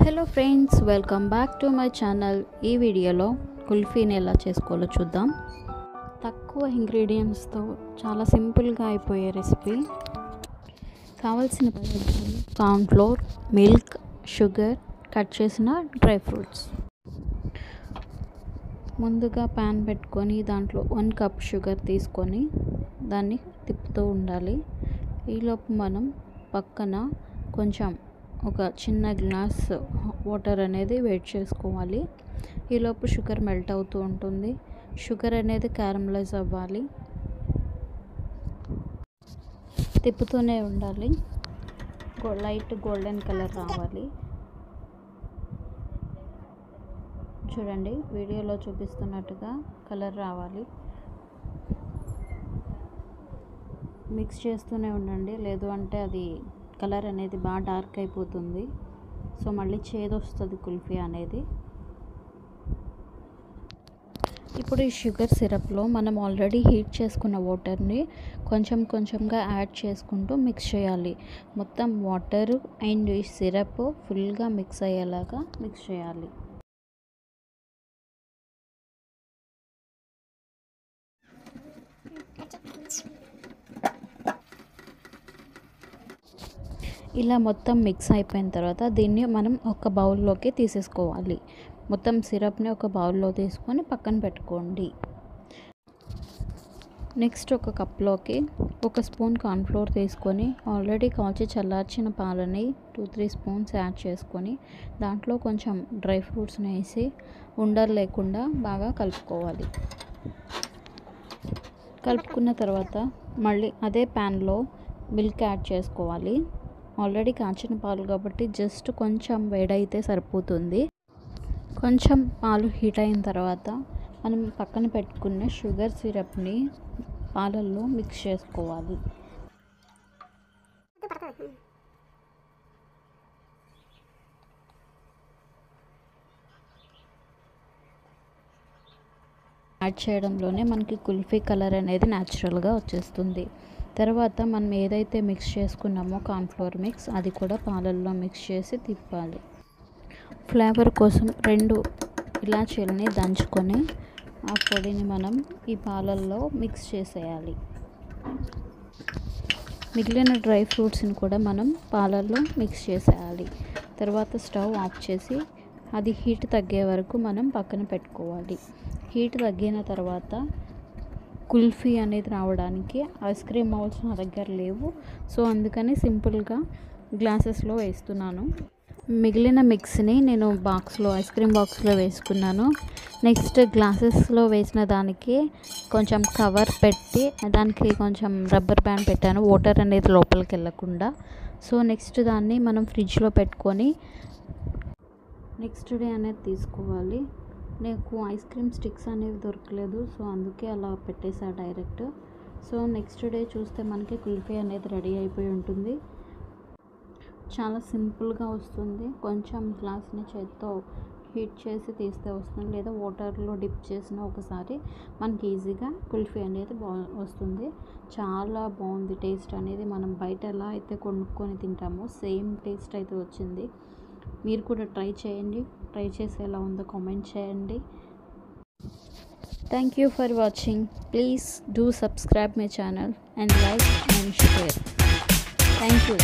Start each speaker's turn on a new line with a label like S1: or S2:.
S1: Hello friends, welcome back to my channel. ఈ వీడియోలో కుల్ఫీని ఎలా చేసుకోవాలో చూద్దాం. తక్కువ ఇంగ్రీడియంట్స్తో చాలా సింపుల్గా అయిపోయే రెసిపీ. కావాల్సిన పదార్థాలు కార్న్ఫ్లోర్, మిల్క్, షుగర్, కట్ చేసిన డ్రై ఫ్రూట్స్. ముందుగా ప్యాన్ పెట్టుకొని దాంట్లో 1 కప్ షుగర్ తీసుకొని దాన్ని తిప్పుతూ ఉండాలి. ఈలోపు మనం పక్కన కొంచెం ఒక చిన్న గ్లాస్ వాటర్ అనేది వేడి చేసుకోవాలి. ఈలోపు షుగర్ మెల్ట్ అవుతూ ఉంటుంది. షుగర్ అనేది క్యారమలైజ్ అవ్వాలి. తిప్పుతూనే ఉండాలి. లైట్ గోల్డెన్ కలర్ రావాలి. చూడండి, వీడియోలో చూపిస్తున్నట్టుగా కలర్ రావాలి. మిక్స్ చేస్తూనే ఉండండి, లేదు అంటే అది కలర్ అనేది బాగా డార్క్ అయిపోతుంది. సో మళ్ళీ చేదు వస్తుంది కుల్ఫీ అనేది. ఇప్పుడు ఈ షుగర్ సిరప్లో మనం ఆల్రెడీ హీట్ చేసుకున్న వాటర్ని కొంచెం కొంచెంగా యాడ్ చేసుకుంటూ మిక్స్ చేయాలి. మొత్తం వాటర్ అండ్ ఈ సిరప్ ఫుల్గా మిక్స్ అయ్యేలాగా మిక్స్ చేయాలి. ఇలా మొత్తం మిక్స్ అయిపోయిన తర్వాత దీన్ని మనం ఒక బౌల్లోకి తీసేసుకోవాలి. మొత్తం సిరప్ని ఒక బౌల్లో తీసుకొని పక్కన పెట్టుకోండి. నెక్స్ట్ ఒక కప్లోకి 1 స్పూన్ కార్న్ఫ్లోర్ తీసుకొని ఆల్రెడీ కాల్చి చల్లార్చిన పాలని 2-3 స్పూన్స్ యాడ్ చేసుకొని దాంట్లో కొంచెం డ్రై ఫ్రూట్స్ని వేసి ఉండలు లేకుండా బాగా కలుపుకోవాలి. కలుపుకున్న తర్వాత మళ్ళీ అదే ప్యాన్లో మిల్క్ యాడ్ చేసుకోవాలి. ఆల్రెడీ కాచిన పాలు కాబట్టి జస్ట్ కొంచెం వేడైతే సరిపోతుంది. కొంచెం పాలు హీట్ అయిన తర్వాత మనం పక్కన పెట్టుకున్న షుగర్ సిరప్ని పాలల్లో మిక్స్ చేసుకోవాలి. యాడ్ చేయడంలోనే మనకి కుల్ఫీ కలర్ అనేది న్యాచురల్గా వచ్చేస్తుంది. తర్వాత మనం ఏదైతే మిక్స్ చేసుకున్నామో కార్న్ఫ్లోర్ మిక్స్, అది కూడా పాలల్లో మిక్స్ చేసి తిప్పాలి. ఫ్లేవర్ కోసం 2 ఇలాచీలని దంచుకొని ఆ పొడిని మనం ఈ పాలల్లో మిక్స్ చేసేయాలి. మిగిలిన డ్రై ఫ్రూట్స్ని కూడా మనం పాలల్లో మిక్స్ చేసేయాలి. తర్వాత స్టవ్ ఆఫ్ చేసి అది హీట్ తగ్గే వరకు మనం పక్కన పెట్టుకోవాలి. హీట్ తగ్గిన తర్వాత కుల్ఫీ అనేది రావడానికి ఐస్ క్రీమ్ మౌల్స్ నా దగ్గర లేవు. సో అందుకని సింపుల్గా గ్లాసెస్లో వేస్తున్నాను. మిగిలిన మిక్స్ని నేను ఐస్ క్రీమ్ బాక్స్లో వేసుకున్నాను. నెక్స్ట్ గ్లాసెస్లో వేసిన దానికి కొంచెం కవర్ పెట్టి దానికి కొంచెం రబ్బర్ బ్యాండ్ పెట్టాను, వాటర్ అనేది లోపలికి వెళ్ళకుండా. సో నెక్స్ట్ దాన్ని మనం ఫ్రిడ్జ్లో పెట్టుకొని నెక్స్ట్ డే అనేది తీసుకోవాలి. నాకు ఐస్ క్రీమ్ స్టిక్స్ అనేవి దొరకలేదు, సో అందుకే అలా పెట్టేసా డైరెక్ట్. సో నెక్స్ట్ డే చూస్తే మనకి కుల్ఫీ అనేది రెడీ అయిపోయి ఉంటుంది. చాలా సింపుల్గా వస్తుంది. కొంచెం గ్లాస్ని చేత్తో హీట్ చేసి తీస్తే వస్తుంది, లేదా వాటర్లో డిప్ చేసిన ఒకసారి మనకి ఈజీగా కుల్ఫీ అనేది వస్తుంది. చాలా బాగుంది టేస్ట్ అనేది. మనం బయట ఎలా అయితే కొనుక్కొని తింటామో సేమ్ టేస్ట్ అయితే వచ్చింది. మీరు కూడా ట్రై చేయండి. ట్రై చేసి ఎలా ఉందో కామెంట్ చేయండి. Thank you for watching. Please do subscribe my channel and like and share. Thank you.